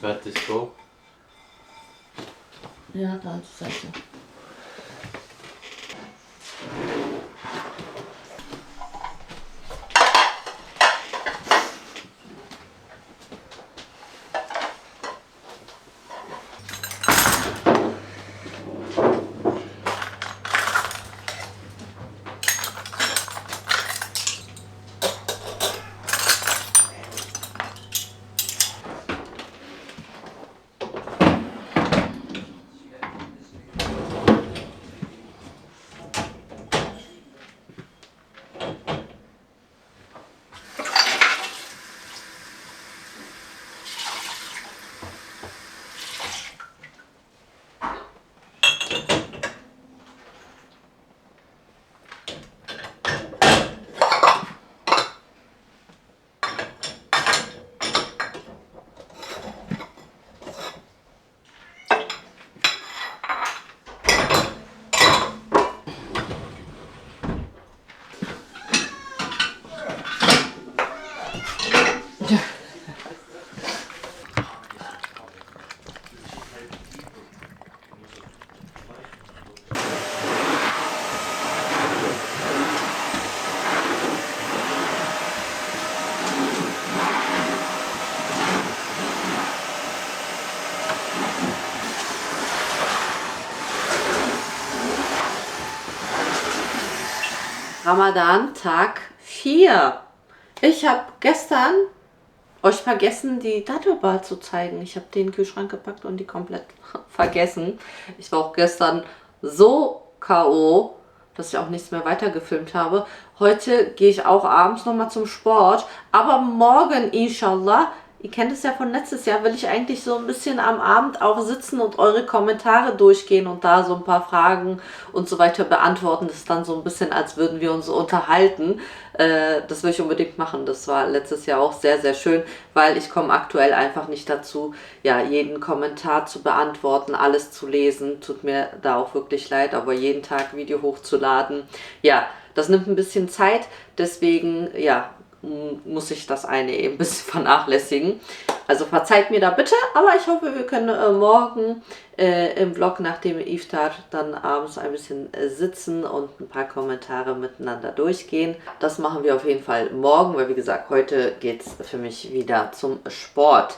Fertig so. Ja, da die Seite. Ramadan Tag 4. Ich habe gestern euch vergessen, die Dattelbar zu zeigen. Ich habe den Kühlschrank gepackt und die komplett vergessen. Ich war auch gestern so K.O., dass ich auch nichts mehr weitergefilmt habe. Heute gehe ich auch abends nochmal zum Sport. Aber morgen, inshallah, ihr kennt es ja von letztes Jahr, will ich eigentlich so ein bisschen am Abend auch sitzen und eure Kommentare durchgehen und da so ein paar Fragen und so weiter beantworten. Das ist dann so ein bisschen, als würden wir uns so unterhalten. Das will ich unbedingt machen. Das war letztes Jahr auch sehr, sehr schön, weil ich komme aktuell einfach nicht dazu, ja, jeden Kommentar zu beantworten, alles zu lesen. Tut mir da auch wirklich leid, aber jeden Tag Video hochzuladen, ja, das nimmt ein bisschen Zeit. Deswegen, ja, muss ich das eine eben ein bisschen vernachlässigen. Also verzeiht mir da bitte, aber ich hoffe, wir können morgen im Vlog nach dem Iftar dann abends ein bisschen sitzen und ein paar Kommentare miteinander durchgehen. Das machen wir auf jeden Fall morgen, weil wie gesagt, heute geht es für mich wieder zum Sport.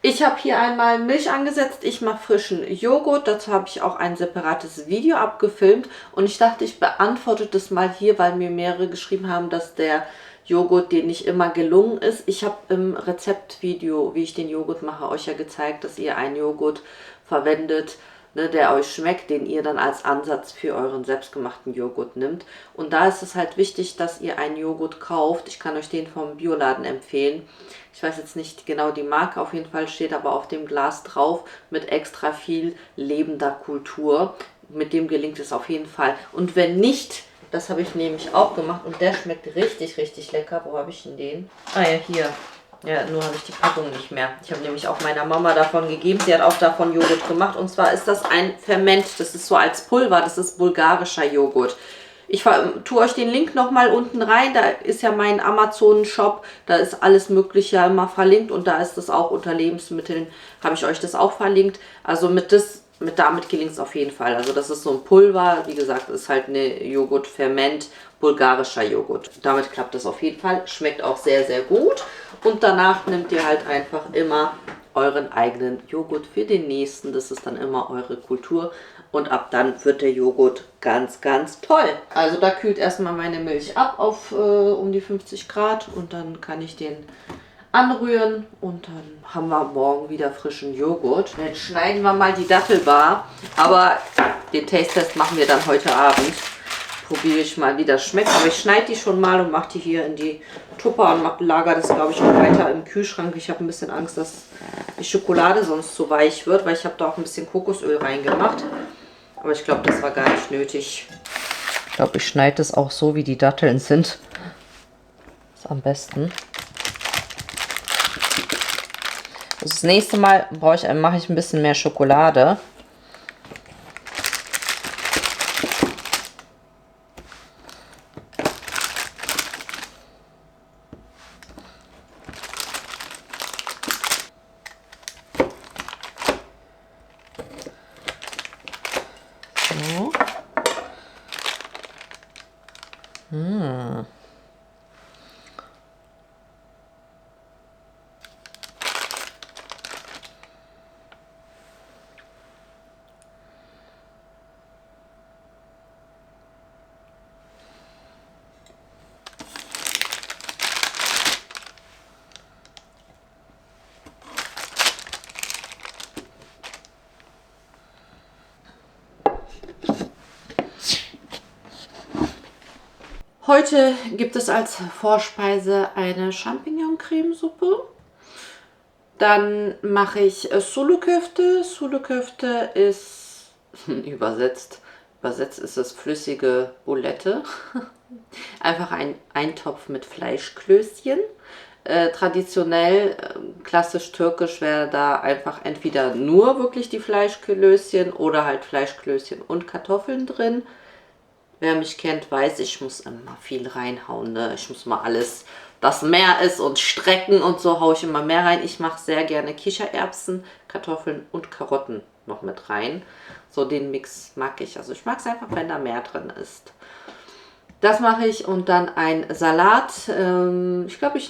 Ich habe hier einmal Milch angesetzt, ich mache frischen Joghurt, dazu habe ich auch ein separates Video abgefilmt und ich dachte, ich beantworte das mal hier, weil mir mehrere geschrieben haben, dass der Joghurt, den nicht immer gelungen ist. Ich habe im Rezeptvideo, wie ich den Joghurt mache, euch ja gezeigt, dass ihr einen Joghurt verwendet, ne, der euch schmeckt, den ihr dann als Ansatz für euren selbstgemachten Joghurt nimmt. Und da ist es halt wichtig, dass ihr einen Joghurt kauft. Ich kann euch den vom Bioladen empfehlen. Ich weiß jetzt nicht genau die Marke, auf jeden Fall steht aber auf dem Glas drauf mit extra viel lebender Kultur. Mit dem gelingt es auf jeden Fall. Und wenn nicht, das habe ich nämlich auch gemacht und der schmeckt richtig, richtig lecker. Wo habe ich denn den? Ah ja, hier. Ja, nur habe ich die Packung nicht mehr. Ich habe nämlich auch meiner Mama davon gegeben. Sie hat auch davon Joghurt gemacht. Und zwar ist das ein Ferment. Das ist so als Pulver. Das ist bulgarischer Joghurt. Ich tue euch den Link nochmal unten rein. Da ist ja mein Amazon-Shop. Da ist alles Mögliche immer verlinkt. Und da ist das auch unter Lebensmitteln. Habe ich euch das auch verlinkt. Also damit gelingt es auf jeden Fall. Also das ist so ein Pulver. Wie gesagt, ist halt eine Joghurt-Ferment. Bulgarischer Joghurt. Damit klappt das auf jeden Fall. Schmeckt auch sehr, sehr gut. Und danach nehmt ihr halt einfach immer euren eigenen Joghurt für den nächsten. Das ist dann immer eure Kultur. Und ab dann wird der Joghurt ganz, ganz toll. Also da kühlt erstmal meine Milch ab auf um die 50 Grad. Und dann kann ich den anrühren. Und dann haben wir morgen wieder frischen Joghurt. Jetzt schneiden wir mal die Dattelbar. Aber den Taste-Test machen wir dann heute Abend. Probiere ich mal, wie das schmeckt. Aber ich schneide die schon mal und mache die hier in die Tupper und lagere das, glaube ich, auch weiter im Kühlschrank. Ich habe ein bisschen Angst, dass die Schokolade sonst zu weich wird, weil ich habe da auch ein bisschen Kokosöl reingemacht. Aber ich glaube, das war gar nicht nötig. Ich glaube, ich schneide es auch so, wie die Datteln sind. Das ist am besten. Das nächste Mal mache ich ein bisschen mehr Schokolade. Heute gibt es als Vorspeise eine Champignon-Cremesuppe. Dann mache ich Sulu-Köfte. Sulu-Köfte ist übersetzt ist es flüssige Bulette. Einfach ein Eintopf mit Fleischklößchen. Traditionell, klassisch türkisch, wäre da einfach entweder nur wirklich die Fleischklößchen oder halt Fleischklößchen und Kartoffeln drin. Wer mich kennt, weiß, ich muss immer viel reinhauen. Ne? Ich muss mal alles, das mehr ist und strecken und so, haue ich immer mehr rein. Ich mache sehr gerne Kichererbsen, Kartoffeln und Karotten noch mit rein. So den Mix mag ich. Also ich mag es einfach, wenn da mehr drin ist. Das mache ich und dann ein Salat. Ich glaube,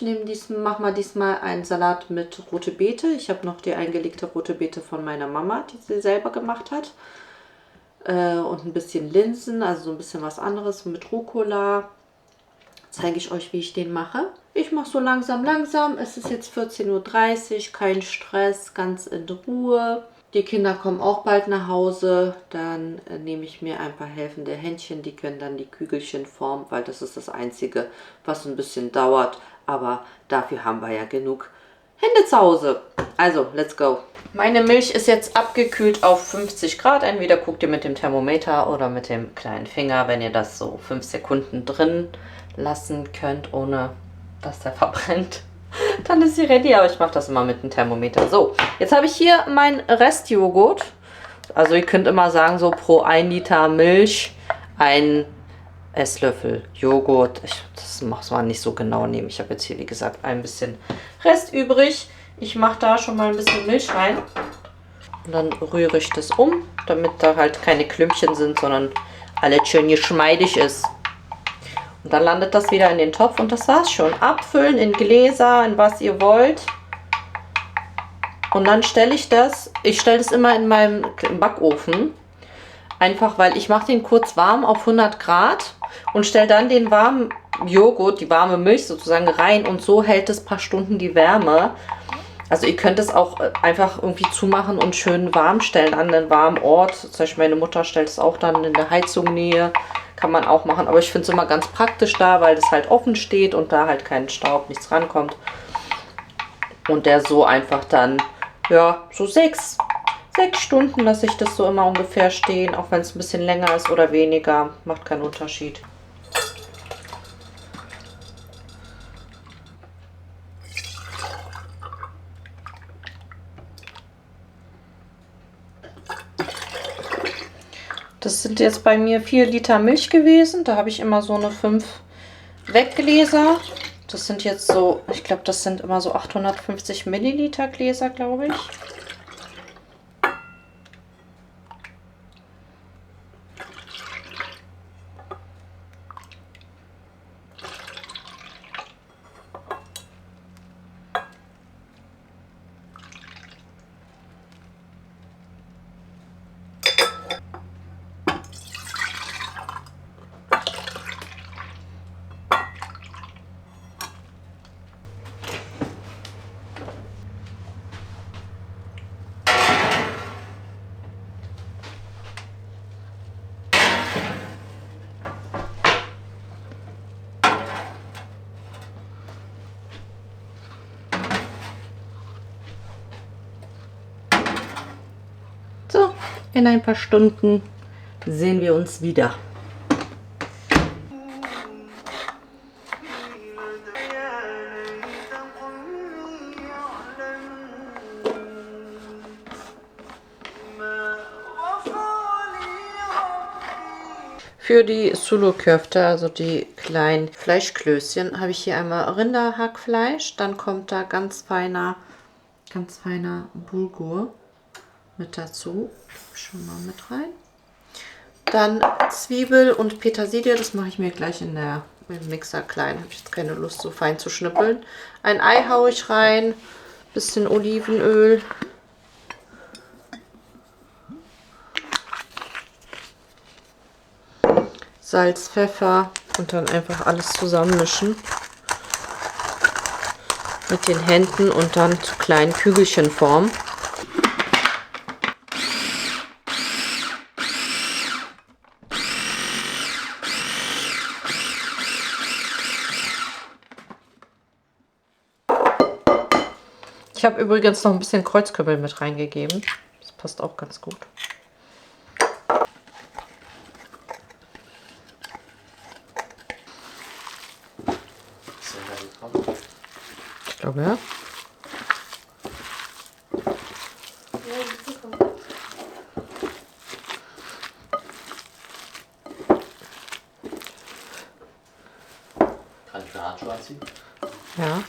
mache mal diesmal einen Salat mit rote Beete. Ich habe noch die eingelegte rote Beete von meiner Mama, die sie selber gemacht hat. Und ein bisschen Linsen, also so ein bisschen was anderes mit Rucola. Zeige ich euch, wie ich den mache. Ich mache so langsam. Es ist jetzt 14:30 Uhr, kein Stress, ganz in Ruhe. Die Kinder kommen auch bald nach Hause. Dann nehme ich mir ein paar helfende Händchen. Die können dann die Kügelchen formen, weil das ist das Einzige, was ein bisschen dauert. Aber dafür haben wir ja genug Hände zu Hause. Also, let's go. Meine Milch ist jetzt abgekühlt auf 50 Grad. Entweder guckt ihr mit dem Thermometer oder mit dem kleinen Finger, wenn ihr das so 5 Sekunden drin lassen könnt, ohne dass der verbrennt. Dann ist sie ready, aber ich mache das immer mit dem Thermometer. So, jetzt habe ich hier meinen Restjoghurt. Also ihr könnt immer sagen, so pro 1 Liter Milch ein Esslöffel Joghurt. Das muss man nicht so genau nehmen. Ich habe jetzt hier, wie gesagt, ein bisschen Rest übrig. Ich mache da schon mal ein bisschen Milch rein. Und dann rühre ich das um, damit da halt keine Klümpchen sind, sondern alles schön geschmeidig ist. Und dann landet das wieder in den Topf und das war's schon. Abfüllen in Gläser, in was ihr wollt. Und dann stelle ich das immer in meinem Backofen. Einfach, weil ich mache den kurz warm auf 100 Grad und stelle dann den warmen Joghurt, die warme Milch sozusagen rein und so hält es ein paar Stunden die Wärme. Also ihr könnt es auch einfach irgendwie zumachen und schön warm stellen an einen warmen Ort. Zum Beispiel meine Mutter stellt es auch dann in der Heizungnähe. Kann man auch machen, aber ich finde es immer ganz praktisch da, weil das halt offen steht und da halt kein Staub, nichts rankommt. Und der so einfach dann, ja, so 6 Stunden lasse ich das so immer ungefähr stehen, auch wenn es ein bisschen länger ist oder weniger, macht keinen Unterschied. Das sind jetzt bei mir 4 Liter Milch gewesen. Da habe ich immer so eine 5 Weggläser. Das sind jetzt so, ich glaube, das sind immer so 850 Milliliter Gläser, glaube ich. So, in ein paar Stunden sehen wir uns wieder. Für die Sulu-Köfte, also die kleinen Fleischklößchen, habe ich hier einmal Rinderhackfleisch. Dann kommt da ganz feiner Bulgur mit dazu. Schon mal mit rein. Dann Zwiebel und Petersilie. Das mache ich mir gleich im Mixer klein. Habe ich jetzt keine Lust, so fein zu schnippeln. Ein Ei haue ich rein. Bisschen Olivenöl. Salz, Pfeffer und dann einfach alles zusammenmischen mit den Händen und dann zu kleinen Kügelchen formen. Ich habe übrigens noch ein bisschen Kreuzkümmel mit reingegeben. Das passt auch ganz gut. Ich glaube, ja. Kann ich für Handschuhe anziehen? Ja.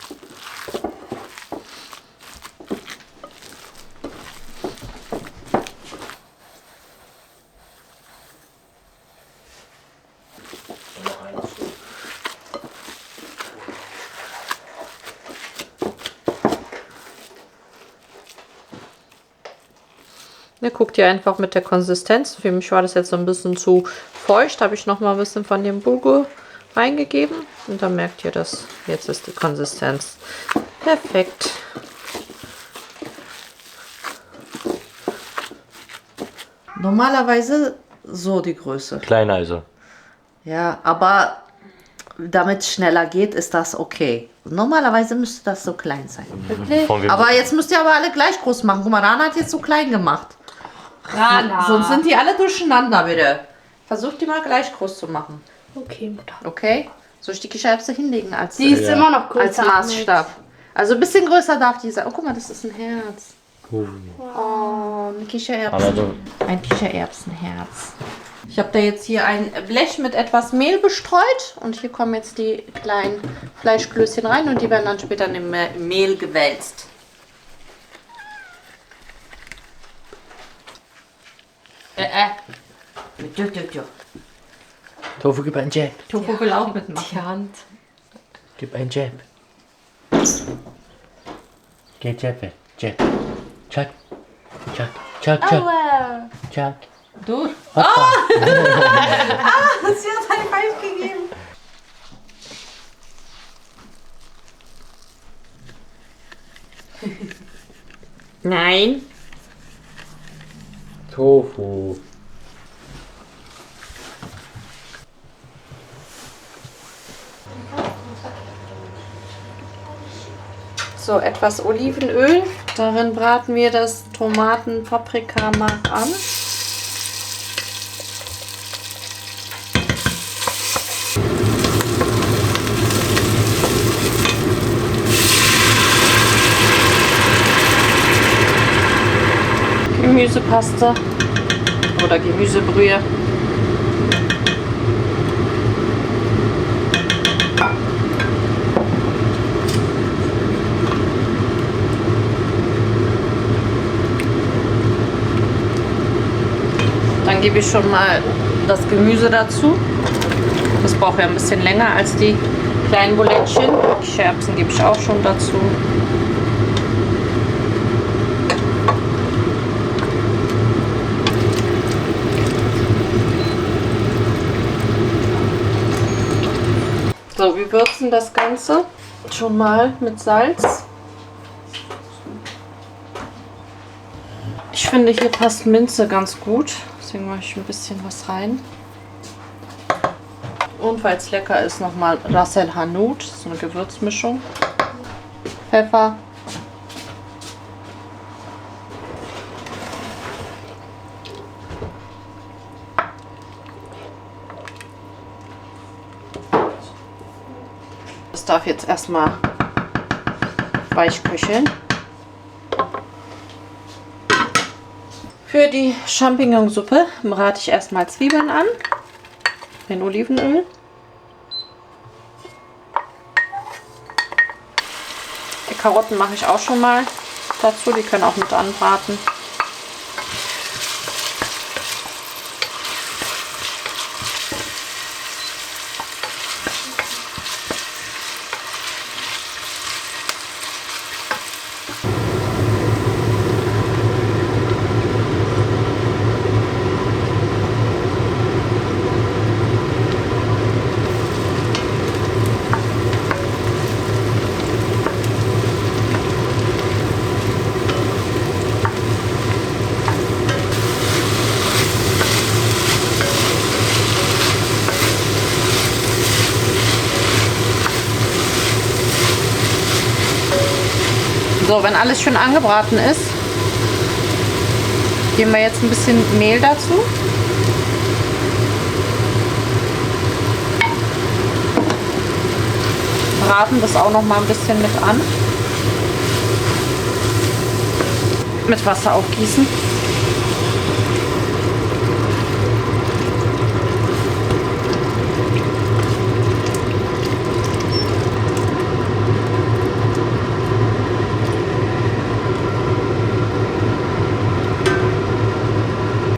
Und noch eins. Ja, guckt ihr einfach mit der Konsistenz. Für mich war das jetzt so ein bisschen zu feucht. Habe ich noch mal ein bisschen von dem Bulgur reingegeben. Und dann merkt ihr das. Jetzt ist die Konsistenz perfekt. Normalerweise so die Größe. Klein also. Ja, aber damit es schneller geht, ist das okay. Normalerweise müsste das so klein sein. Von wem? Aber jetzt müsst ihr aber alle gleich groß machen. Guck mal, Rana hat jetzt so klein gemacht. Rana. Sonst sind die alle durcheinander, bitte. Versucht die mal gleich groß zu machen. Okay, Mutter. Okay? Soll ich die Kichererbse hinlegen als, Die ist Ja. immer noch als größer. Maßstab? Also ein bisschen größer darf die sein. Oh, guck mal, das ist ein Herz. Oh. Oh, ein Kichererbsen. Aber so, Ein Kichererbsenherz. Ich habe da jetzt hier ein Blech mit etwas Mehl bestreut und hier kommen jetzt die kleinen Fleischklößchen rein und die werden dann später in dem Mehl gewälzt. Tofu, gib einen Jab. Tofu will auch mitmachen. Die Hand. Gib einen Jab. Geh Jab. Jab. Chuck. Chuck. Chuck. Chuck. Aua. Chuck. Du? Hoppa. Sie hat ein Pfeif gegeben. Nein. Tofu. So, etwas Olivenöl. Darin braten wir das Tomaten-Paprika-Mark an. Gemüsepaste oder Gemüsebrühe. Dann gebe ich schon mal das Gemüse dazu. Das braucht ja ein bisschen länger als die kleinen Bulettchen. Kichererbsen gebe ich auch schon dazu. So, wir würzen das Ganze schon mal mit Salz. Ich finde, hier passt Minze ganz gut. Deswegen mache ich ein bisschen was rein. Und weil es lecker ist, nochmal Ras El Hanout, so eine Gewürzmischung. Pfeffer. Das darf jetzt erstmal weich köcheln. Für die Champignonsuppe brate ich erstmal Zwiebeln an in Olivenöl. Die Karotten mache ich auch schon mal dazu, die können auch mit anbraten. So, wenn alles schön angebraten ist, geben wir jetzt ein bisschen Mehl dazu. Braten das auch noch mal ein bisschen mit an. Mit Wasser aufgießen.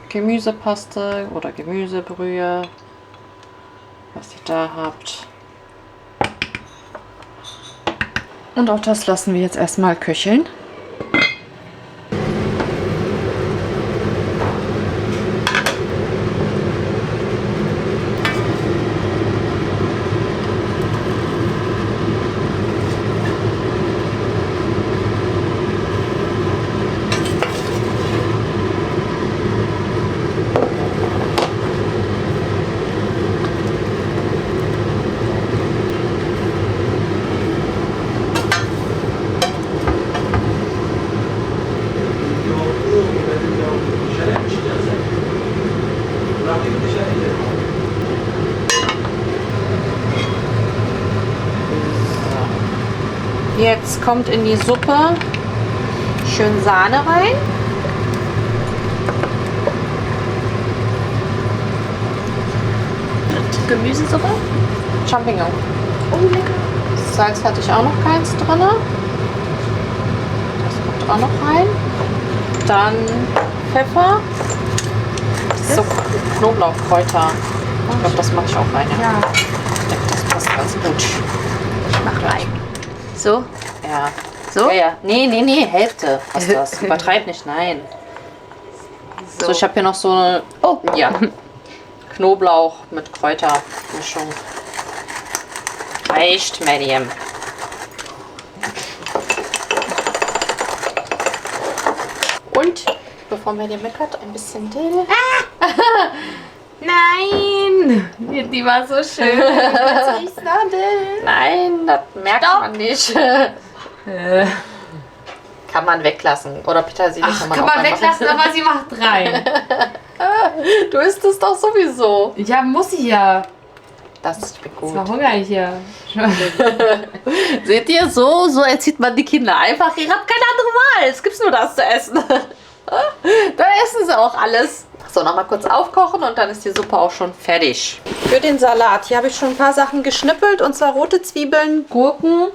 Gemüsepaste oder Gemüsebrühe, was ihr da habt. Und auch das lassen wir jetzt erstmal köcheln. Jetzt kommt in die Suppe schön Sahne rein. Gemüsesuppe. Champignon. Oh, lecker. Salz hatte ich auch noch keins drin. Das kommt auch noch rein. Dann Pfeffer. So, Knoblauchkräuter. Ich glaube, das mache ich auch rein. Ja, Ich denke, das passt ganz gut. ich mach rein. So? Ja. So? Ja, ja. Nee, Hälfte. Was ist das? Übertreib nicht, nein. So, ich habe hier noch so eine. Oh, ja. Knoblauch mit Kräutermischung. Reicht, Medium. Und, bevor Medium meckert, ein bisschen Dill. Nein! Die war so schön. Jetzt riecht's nach Dill. Nein, das merkt man nicht. Kann man weglassen. Oder Petersilie Ach, kann man kann auch man reinmachen. weglassen, aber sie macht rein. Du isst es doch sowieso. Ja, muss ich ja. Das ist gut. Jetzt verhungere ich ja. Seht ihr, so erzieht man die Kinder. Einfach, ihr habt keine andere Wahl. Es gibt nur das zu essen. Da essen sie auch alles. So, nochmal kurz aufkochen und dann ist die Suppe auch schon fertig. Für den Salat, hier habe ich schon ein paar Sachen geschnippelt. Und zwar rote Zwiebeln, Gurken,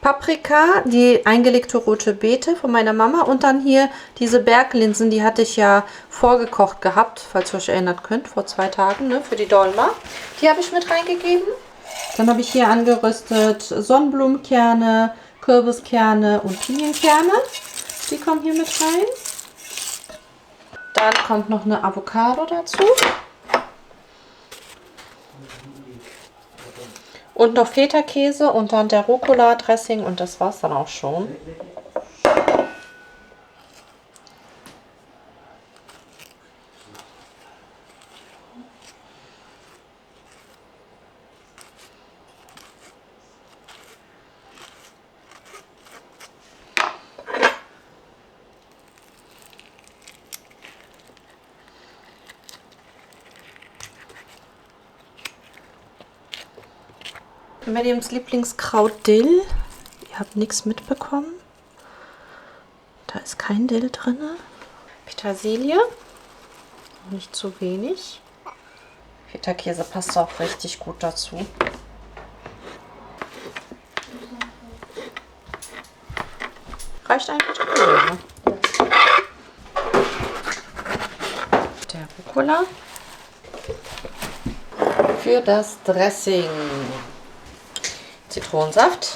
Paprika, die eingelegte rote Beete von meiner Mama. Und dann hier diese Berglinsen, die hatte ich ja vorgekocht gehabt, falls ihr euch erinnern könnt, vor 2 Tagen, ne, für die Dolma. Die habe ich mit reingegeben. Dann habe ich hier angeröstet Sonnenblumenkerne, Kürbiskerne und Pinienkerne. Die kommen hier mit rein. Dann kommt noch eine Avocado dazu. Und noch Feta-Käse und dann der Rucola-Dressing und das war's dann auch schon. Mediums Lieblingskraut Dill. Ihr habt nichts mitbekommen. Da ist kein Dill drin. Petersilie. Nicht zu wenig. Feta-Käse passt auch richtig gut dazu. Reicht eigentlich die Öl, ne? Der Rucola. Für das Dressing. Zitronensaft,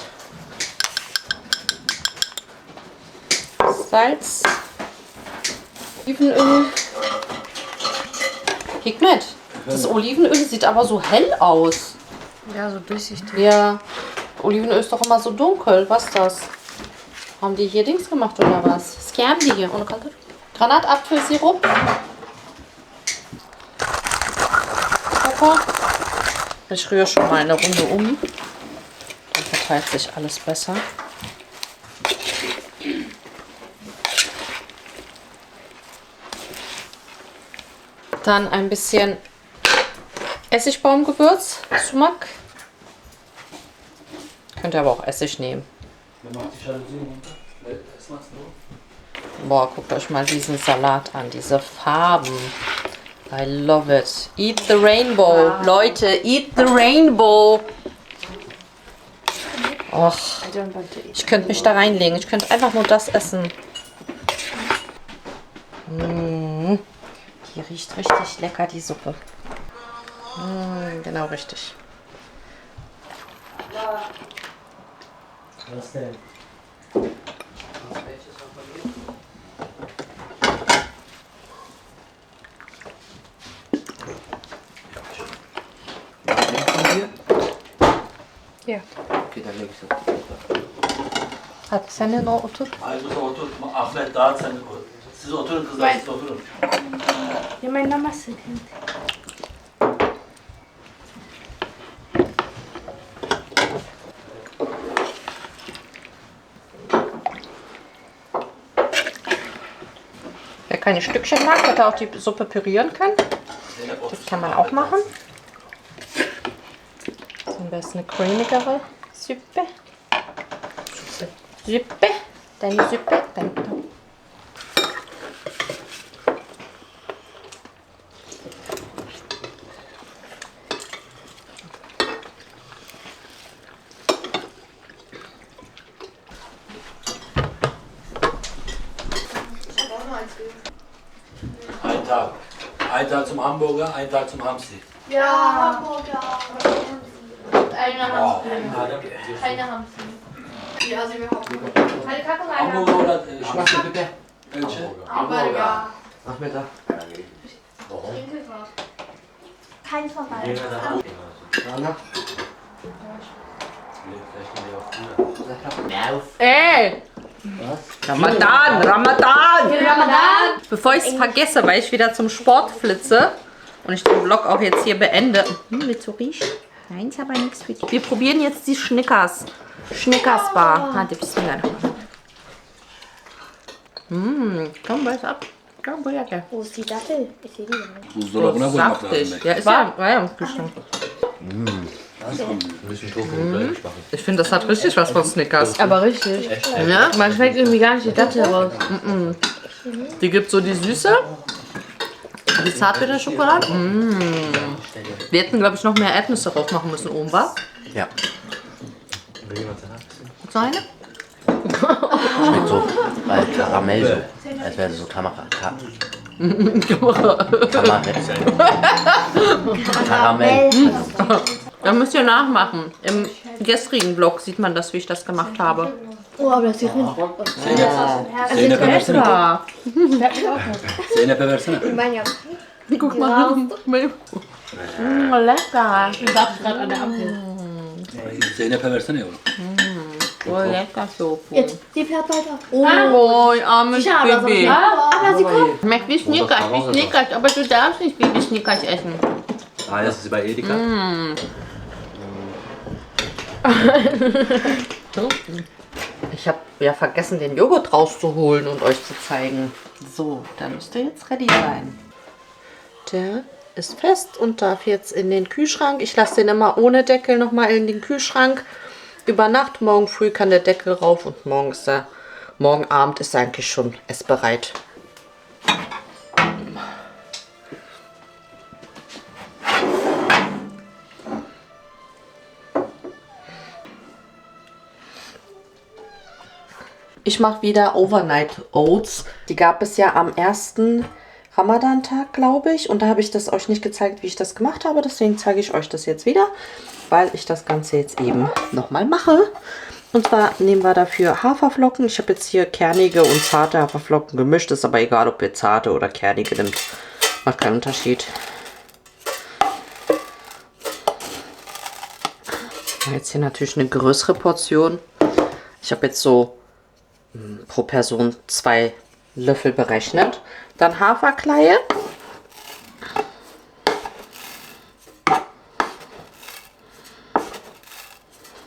Salz, Olivenöl. Hikmet, das Olivenöl sieht aber so hell aus. Ja, so durchsichtig. Ja, Olivenöl ist doch immer so dunkel. Was ist das? Haben die hier Dings gemacht oder was? Scam die hier ohne Kante? Granatapfelsirup. Pfeffer. Ich rühre schon mal eine Runde um. Dann verteilt sich alles besser. Dann ein bisschen Essigbaumgewürz, Sumak. Könnt ihr aber auch Essig nehmen. Boah, guckt euch mal diesen Salat an, diese Farben. I love it. Eat the rainbow. Wow. Leute, eat the rainbow. Och, ich könnte mich da reinlegen. Ich könnte einfach nur das essen. Mmh. Die riecht richtig lecker, die Suppe. Genau richtig. Was denn? Ja. Okay, dann leg ich das. Hadi sen de otur. Aygül otur. Ahmet dağıt sen de koy. Siz oturun kızlar, siz oturun. Yemeğin namazı. Wer keine Stückchen mag, hätte auch die Suppe pürieren können. Das kann man auch machen. So am besten eine cremigere Suppe. Suppe. Deine Suppe. Deine. Ein Tag. Ein Tag zum Hamburger, ein Tag zum Hamsi. Ja. Eine Wow. Hamsi. Keine Hamsi. Ja, sie will Eine Kacke rein. Hamburger oder Machst du bitte? welche? Hamburger. Nachmittag. Warum? Keins von beiden. Anna? Ey! Was? Ramadan! Ramadan! Ramadan. Bevor ich es vergesse, weil ich wieder zum Sport flitze und ich den Vlog auch jetzt hier beende. Willst du riechen? Nein, ist aber nichts für dich. Wir probieren jetzt die Snickers. Snickers-Bar. Warte, Bismillah. Komm, weiß ab. Komm, Bojacke. Wo ist die Dattel? Ich sehe die nicht. Buzdolabına koymak lazım. Saftig. Ja, ist ja im Kühlschrank. Ein bisschen Tofu und Fleisch machen. Ich finde, das hat richtig was von Snickers. Aber richtig. Ja? Man schmeckt irgendwie gar nicht die Dattel raus. Die gibt so die Süße, die Zartbitterschokolade. Wir hätten, glaube ich, noch mehr Erdnüsse drauf machen müssen oben, wa? Ja. Will jemand sagen? So eine? Schmeckt so Karamell so. Als wäre das so Karamell. Da müsst ihr nachmachen. Im gestrigen Vlog sieht man das, wie ich das gemacht habe. Oh, aber das sieht richtig Zeynep'e versene. Ja. Zeynep'e versene. Ich meine ja. Guck mal. Lecker. Ich darf gerade an der Ampel. Zeynep'e versene yavrum. Oh, lecker Tofu. Jetzt, die fährt weiter. Oh, armes Schade, Baby. aber sie kommt. Schmeckt wie Snickers, aber du darfst nicht Baby Snickers essen. Ah, das ist bei Edeka. Ich habe ja vergessen, den Joghurt rauszuholen und euch zu zeigen. So, da müsst ihr jetzt ready sein. Der ist fest und darf jetzt in den Kühlschrank. Ich lasse den immer ohne Deckel nochmal in den Kühlschrank. Über Nacht, morgen früh kann der Deckel rauf und morgen Abend ist er eigentlich schon essbereit. Ich mache wieder Overnight Oats. Die gab es ja am ersten Ramadan-Tag, glaube ich. Und da habe ich das euch nicht gezeigt, wie ich das gemacht habe. Deswegen zeige ich euch das jetzt wieder, weil ich das Ganze jetzt eben nochmal mache. Und zwar nehmen wir dafür Haferflocken. Ich habe jetzt hier kernige und zarte Haferflocken gemischt. Ist aber egal, ob ihr zarte oder kernige nimmt. Macht keinen Unterschied. Jetzt hier natürlich eine größere Portion. Ich habe jetzt so pro Person 2 Löffel berechnet. Dann Haferkleie.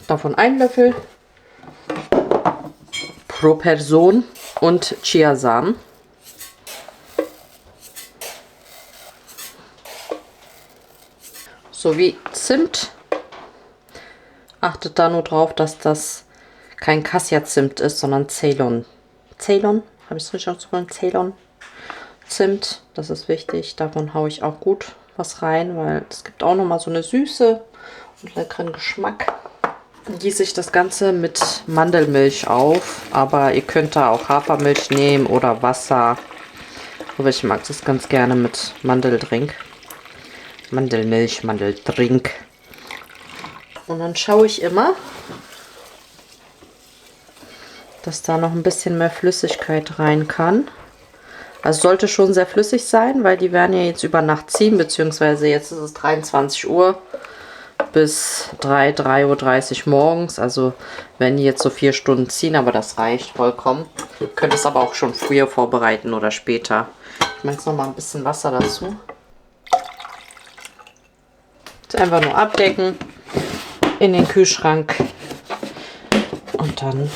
Davon 1 Löffel pro Person und Chiasamen. sowie Zimt. Achtet da nur drauf, dass das kein Cassia-Zimt ist, sondern Ceylon. Ceylon? Habe ich es richtig ausgesprochen? Ceylon. Zimt, das ist wichtig. Davon haue ich auch gut was rein, weil es gibt auch nochmal so eine Süße und leckeren Geschmack. Dann gieße ich das Ganze mit Mandelmilch auf, aber ihr könnt da auch Hafermilch nehmen oder Wasser. Aber ich mag das ganz gerne mit Mandeldrink. Mandelmilch, Mandeldrink. Und dann schaue ich immer, dass da noch ein bisschen mehr Flüssigkeit rein kann. Also sollte schon sehr flüssig sein, weil die werden ja jetzt über Nacht ziehen, beziehungsweise jetzt ist es 23 Uhr bis 3:30 Uhr morgens. Also wenn die jetzt so 4 Stunden ziehen, aber das reicht vollkommen. Ihr könnt es aber auch schon früher vorbereiten oder später. Ich mache jetzt noch mal ein bisschen Wasser dazu. Jetzt einfach nur abdecken, in den Kühlschrank und dann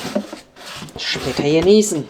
später genießen.